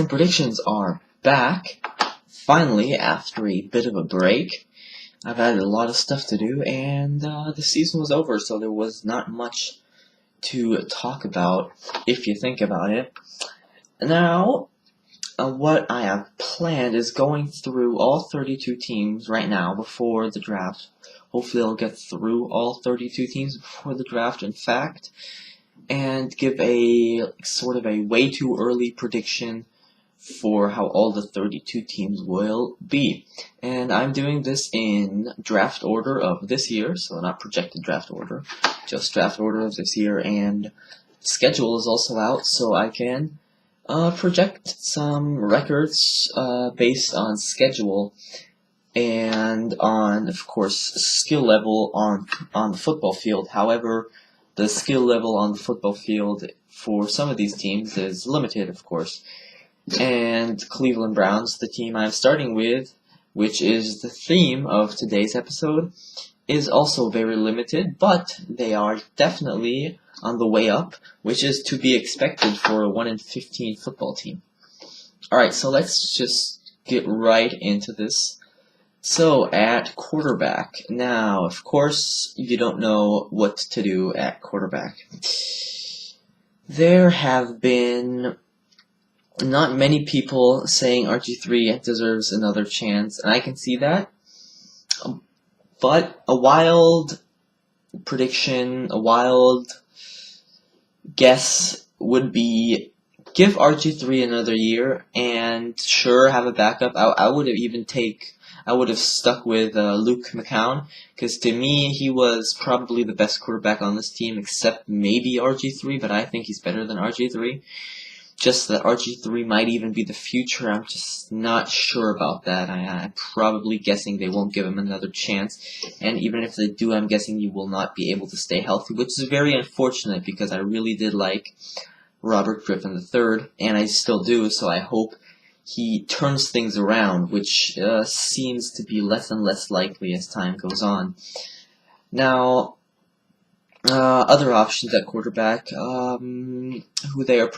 And predictions are back, finally, after a bit of a break. I've had a lot of stuff to do, and the season was over, so there was not much to talk about, if you think about it. Now, what I have planned is going through all 32 teams right now before the draft. Hopefully I'll get through all 32 teams before the draft, in fact, and give a sort of a way too early prediction for how all the 32 teams will be. And I'm doing this in draft order of this year, so not projected draft order, just draft order of this year, and schedule is also out, so I can project some records based on schedule and on, of course, skill level on the football field. However, the skill level on the football field for some of these teams is limited, of course. And Cleveland Browns, the team I'm starting with, which is the theme of today's episode, is also very limited, but they are definitely on the way up, which is to be expected for a 1-in-15 football team. Alright, so let's just get right into this. So, at quarterback. Now, of course, you don't know what to do at quarterback. There have been not many people saying RG3 deserves another chance, and I can see that. But a wild prediction, a wild guess would be give RG3 another year and sure have a backup. I would have stuck with Luke McCown, because to me he was probably the best quarterback on this team, except maybe RG3, but I think he's better than RG3. Just that RG3 might even be the future. I'm just not sure about that. I'm probably guessing they won't give him another chance. And even if they do, I'm guessing he will not be able to stay healthy, which is very unfortunate because I really did like Robert Griffin III, and I still do, so I hope he turns things around, which seems to be less and less likely as time goes on. Now, other options at quarterback, who they are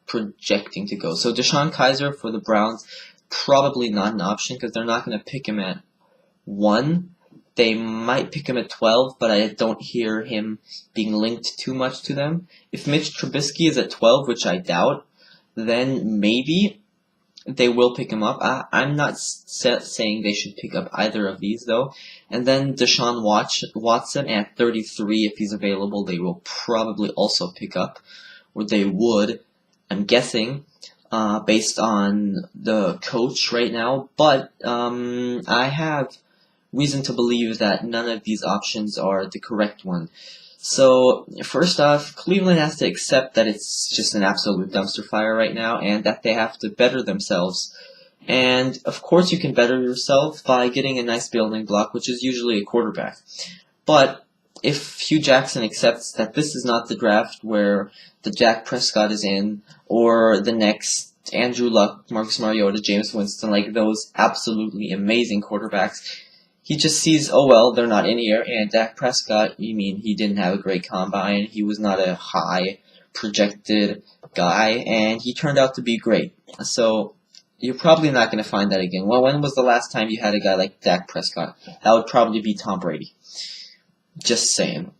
projecting to go. So Deshaun Kaiser for the Browns, probably not an option because they're not going to pick him at 1. They might pick him at 12, but I don't hear him being linked too much to them. If Mitch Trubisky is at 12, which I doubt, then maybe they will pick him up. I'm not saying they should pick up either of these, though. And then Deshaun Watson at 33, if he's available, they will probably also pick up, or they would, I'm guessing, based on the coach right now. But I have reason to believe that none of these options are the correct one. So, first off, Cleveland has to accept that it's just an absolute dumpster fire right now, and that they have to better themselves. And, of course, you can better yourself by getting a nice building block, which is usually a quarterback. But if Hugh Jackson accepts that this is not the draft where the Dak Prescott is in, or the next Andrew Luck, Marcus Mariota, Jameis Winston, like those absolutely amazing quarterbacks, he just sees, oh well, they're not in here, and Dak Prescott, you mean he didn't have a great combine, he was not a high projected guy, and he turned out to be great. So, you're probably not going to find that again. Well, when was the last time you had a guy like Dak Prescott? That would probably be Tom Brady. Just saying.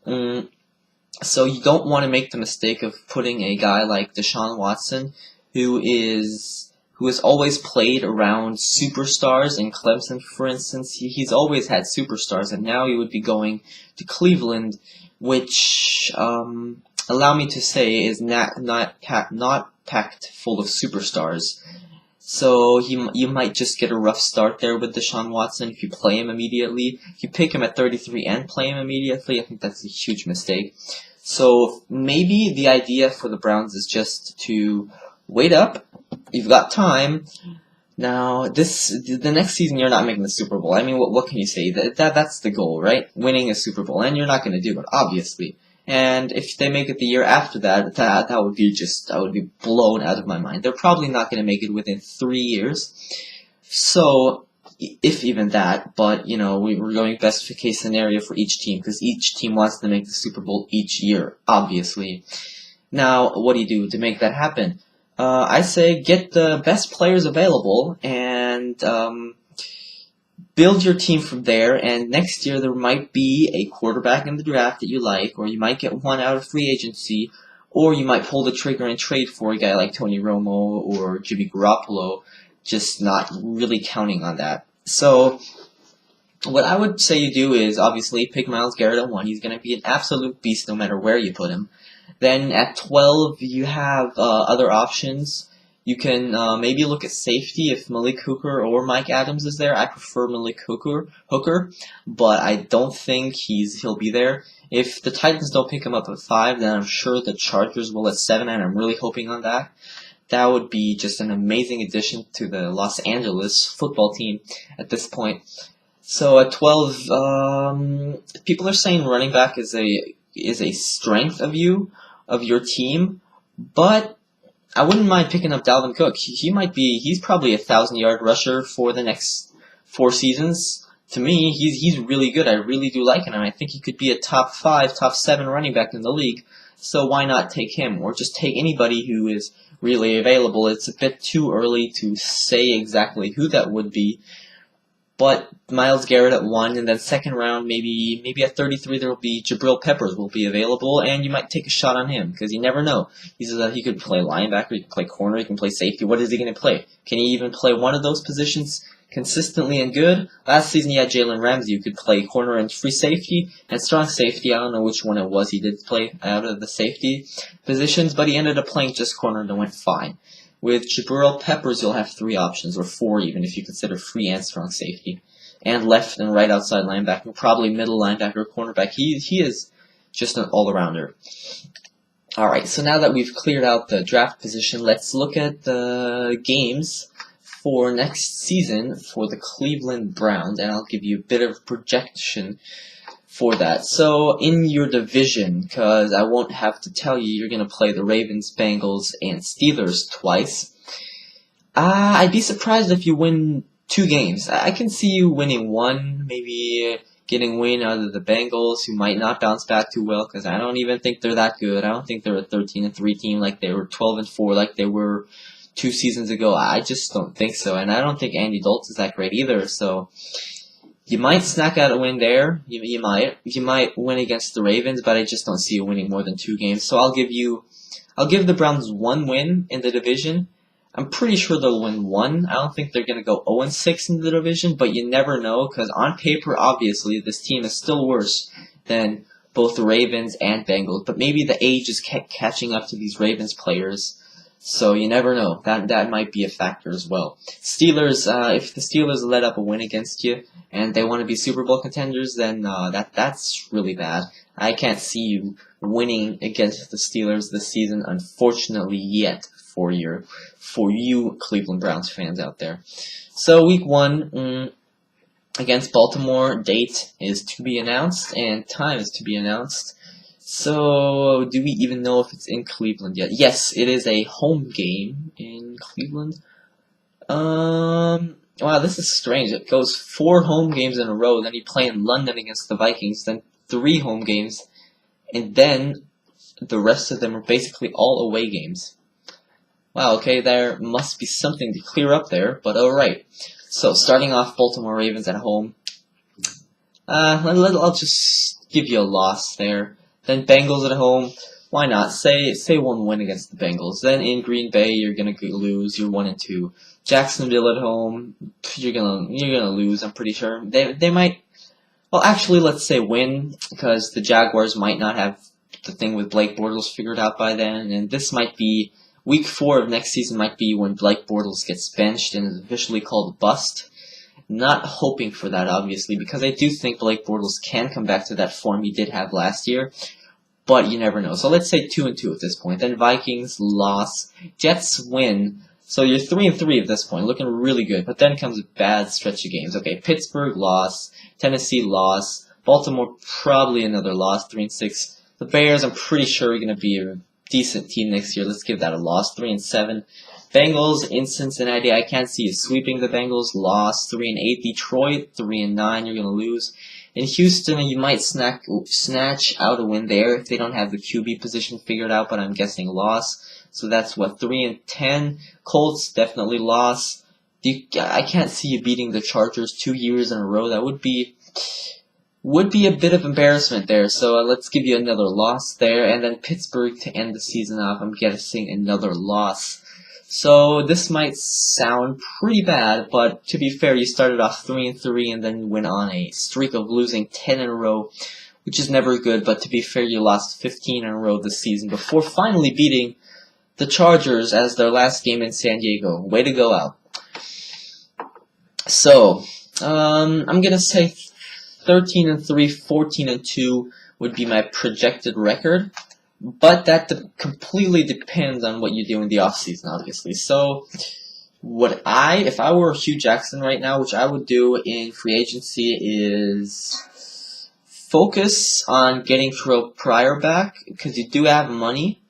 So you don't want to make the mistake of putting a guy like Deshaun Watson, who has always played around superstars. In Clemson, for instance, he's always had superstars, and now he would be going to Cleveland, which, allow me to say, is not packed full of superstars. So you might just get a rough start there with Deshaun Watson if you play him immediately. If you pick him at 33 and play him immediately, I think that's a huge mistake. So maybe the idea for the Browns is just to wait up. You've got time. Now, the next season you're not making the Super Bowl. I mean, what can you say? That's the goal, right? Winning a Super Bowl, and you're not going to do it, obviously. And if they make it the year after that would be blown out of my mind. They're probably not going to make it within 3 years. So, if even that, but, you know, we're going best case scenario for each team, because each team wants to make the Super Bowl each year, obviously. Now, what do you do to make that happen? I say get the best players available and build your team from there. And next year there might be a quarterback in the draft that you like, or you might get one out of free agency, or you might pull the trigger and trade for a guy like Tony Romo or Jimmy Garoppolo, just not really counting on that. So what I would say you do is obviously pick Myles Garrett at 1. He's going to be an absolute beast no matter where you put him. Then at 12, you have other options. You can maybe look at safety if Malik Hooker or Mike Adams is there. I prefer Malik Hooker, but I don't think he'll be there. If the Titans don't pick him up at 5, then I'm sure the Chargers will at 7, and I'm really hoping on that. That would be just an amazing addition to the Los Angeles football team at this point. So at 12, people are saying running back is a strength of your team, but I wouldn't mind picking up Dalvin Cook. He's probably a 1,000-yard rusher for the next 4 seasons. To me, he's really good. I really do like him, and I think he could be a top 5, top 7 running back in the league. So why not take him, or just take anybody who is really available? It's a bit too early to say exactly who that would be. But Myles Garrett at 1, and then second round, maybe at 33 there will be Jabril Peppers will be available, and you might take a shot on him because you never know. He could play linebacker, he can play corner, he can play safety. What is he going to play? Can he even play one of those positions consistently and good? Last season he had Jalen Ramsey, who could play corner and free safety and strong safety. I don't know which one it was he did play out of the safety positions, but he ended up playing just corner and it went fine. With Jabril Peppers, you'll have 3 options, or 4 even, if you consider free and strong safety. And left and right outside linebacker, probably middle linebacker, cornerback. He is just an all-arounder. Alright, so now that we've cleared out the draft position, let's look at the games for next season for the Cleveland Browns, and I'll give you a bit of projection for that. So in your division, because I won't have to tell you, you're going to play the Ravens, Bengals, and Steelers twice. I'd be surprised if you win 2 games. I can see you winning 1, maybe getting a win out of the Bengals, who might not bounce back too well, because I don't even think they're that good. I don't think they're a 13-3 team like they were 12-4 like they were 2 seasons ago. I just don't think so, and I don't think Andy Dalton's that great either, so you might snack out a win there. You might win against the Ravens, but I just don't see you winning more than 2 games. So I'll give the Browns 1 win in the division. I'm pretty sure they'll win 1. I don't think they're going to go 0-6 in the division, but you never know, because on paper, obviously, this team is still worse than both the Ravens and Bengals. But maybe the age is catching up to these Ravens players. So you never know. That might be a factor as well. Steelers, if the Steelers let up a win against you and they want to be Super Bowl contenders, then that's really bad. I can't see you winning against the Steelers this season, unfortunately, yet for you Cleveland Browns fans out there. So week 1 against Baltimore, date is to be announced and time is to be announced. So, do we even know if it's in Cleveland yet? Yes, it is a home game in Cleveland. Wow, this is strange. It goes 4 home games in a row, then you play in London against the Vikings, then 3 home games, and then the rest of them are basically all away games. Wow, okay, there must be something to clear up there, but alright. So, starting off Baltimore Ravens at home. I'll just give you a loss there. Then Bengals at home, why not? Say 1 win against the Bengals. Then in Green Bay, you're gonna lose. You're 1-2. Jacksonville at home, you're gonna lose. I'm pretty sure they might. Well, actually, let's say win, because the Jaguars might not have the thing with Blake Bortles figured out by then, and this might be week 4 of next season. Might be when Blake Bortles gets benched and is officially called a bust. Not hoping for that, obviously, because I do think Blake Bortles can come back to that form he did have last year, but you never know. So let's say 2-2 at this point. Then Vikings loss, Jets win. So you're 3-3 at this point, looking really good. But then comes a bad stretch of games. Okay, Pittsburgh loss, Tennessee loss, Baltimore probably another loss, 3-6. The Bears, I'm pretty sure are going to be a decent team next year. Let's give that a loss, 3-7. Bengals in Cincinnati, I can't see you sweeping the Bengals. Loss 3-8. Detroit 3-9. You're gonna lose. In Houston, you might snatch out a win there if they don't have the QB position figured out, but I'm guessing loss. So that's what, 3-10. Colts definitely loss. I can't see you beating the Chargers 2 years in a row. That would be a bit of embarrassment there. So let's give you another loss there, and then Pittsburgh to end the season off. I'm guessing another loss. So this might sound pretty bad, but to be fair, you started off 3-3 and then you went on a streak of losing 10 in a row, which is never good. But to be fair, you lost 15 in a row this season before finally beating the Chargers as their last game in San Diego. Way to go out. So I'm gonna say 13-3, 14-2 would be my projected record. But that completely depends on what you do in the offseason, obviously. So, if I were Hugh Jackson right now, which I would do in free agency, is focus on getting Terrell Pryor back, because you do have money.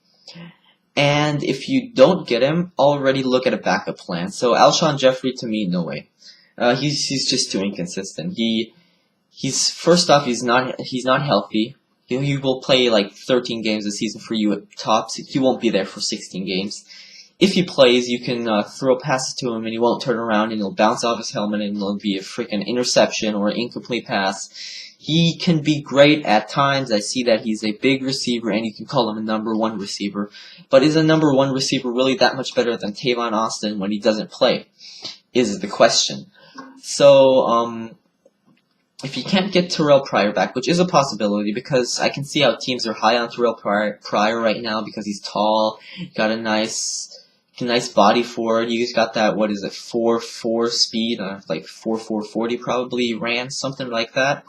And if you don't get him, already look at a backup plan. So, Alshon Jeffrey, to me, no way. He's just too inconsistent. He's first off, he's not healthy. He will play like 13 games a season for you at tops. He won't be there for 16 games. If he plays, you can throw passes to him and he won't turn around and he'll bounce off his helmet and it'll be a freaking interception or an incomplete pass. He can be great at times. I see that he's a big receiver and you can call him a number 1 receiver. But is a number 1 receiver really that much better than Tavon Austin when he doesn't play? Is the question. So, if you can't get Terrell Pryor back, which is a possibility because I can see how teams are high on Terrell Pryor right now because he's tall, got a nice body for it. He's got that, 4.4 speed, like 4.40 probably ran, something like that.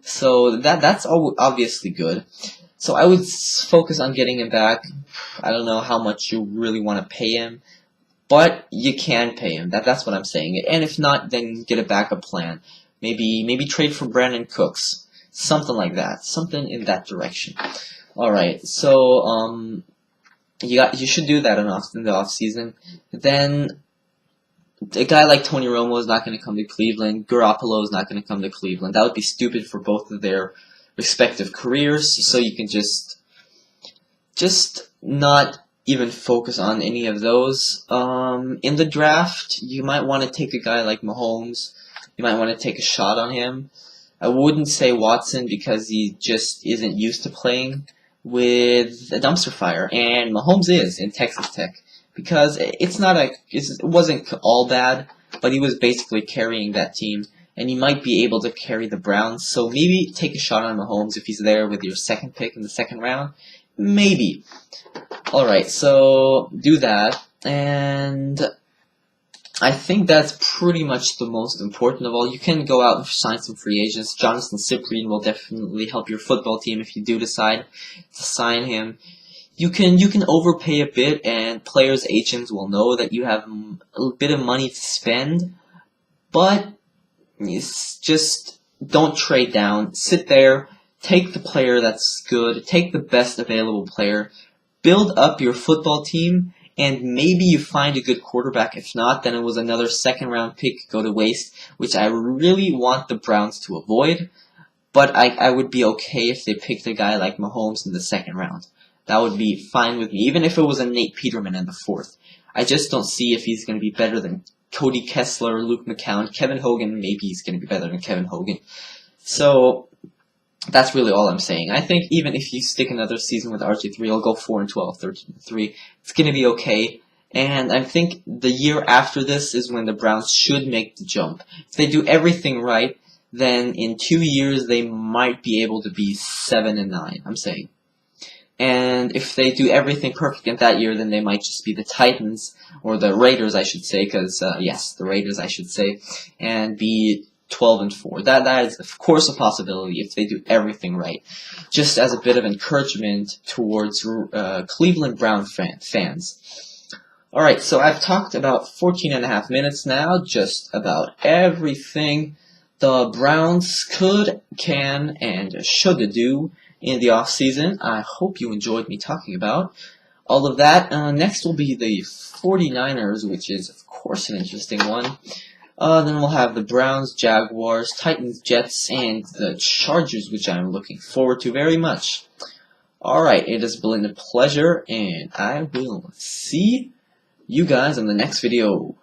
So that's obviously good. So I would focus on getting him back. I don't know how much you really want to pay him, but you can pay him. That's what I'm saying. And if not, then get a backup plan. Maybe trade for Brandon Cooks, something like that, something in that direction. All right, so you should do that in the off season. Then a guy like Tony Romo is not going to come to Cleveland. Garoppolo is not going to come to Cleveland. That would be stupid for both of their respective careers. So you can just not even focus on any of those. In the draft, you might want to take a guy like Mahomes. You might want to take a shot on him. I wouldn't say Watson because he just isn't used to playing with a dumpster fire, and Mahomes is in Texas Tech because it wasn't all bad, but he was basically carrying that team, and he might be able to carry the Browns. So maybe take a shot on Mahomes if he's there with your second pick in the second round. Maybe. All right, so do that, and I think that's pretty much the most important of all. You can go out and sign some free agents. Jonathan Cyprien will definitely help your football team if you do decide to sign him. You can overpay a bit, and players' agents will know that you have a bit of money to spend, but just don't trade down. Sit there, take the player that's good, take the best available player, build up your football team, and maybe you find a good quarterback. If not, then it was another second-round pick go to waste, which I really want the Browns to avoid. But I would be okay if they picked a guy like Mahomes in the second round. That would be fine with me, even if it was a Nate Peterman in the fourth. I just don't see if he's going to be better than Cody Kessler, Luke McCown, Kevin Hogan. Maybe he's going to be better than Kevin Hogan. So that's really all I'm saying. I think even if you stick another season with RG3, you'll go 4-12, 13-3. It's going to be okay. And I think the year after this is when the Browns should make the jump. If they do everything right, then in 2 years they might be able to be 7-9, I'm saying. And if they do everything perfect in that year, then they might just be the Titans, or the Raiders, I should say, because, yes, the Raiders, I should say, and be 12-4. That is, of course, a possibility if they do everything right. Just as a bit of encouragement towards Cleveland Brown fans. Alright, so I've talked about 14.5 minutes now, just about everything the Browns could, can, and should do in the off-season. I hope you enjoyed me talking about. all of that. Next will be the 49ers, which is, of course, an interesting one. Then we'll have the Browns, Jaguars, Titans, Jets, and the Chargers, which I'm looking forward to very much. Alright, it has been a pleasure, and I will see you guys in the next video.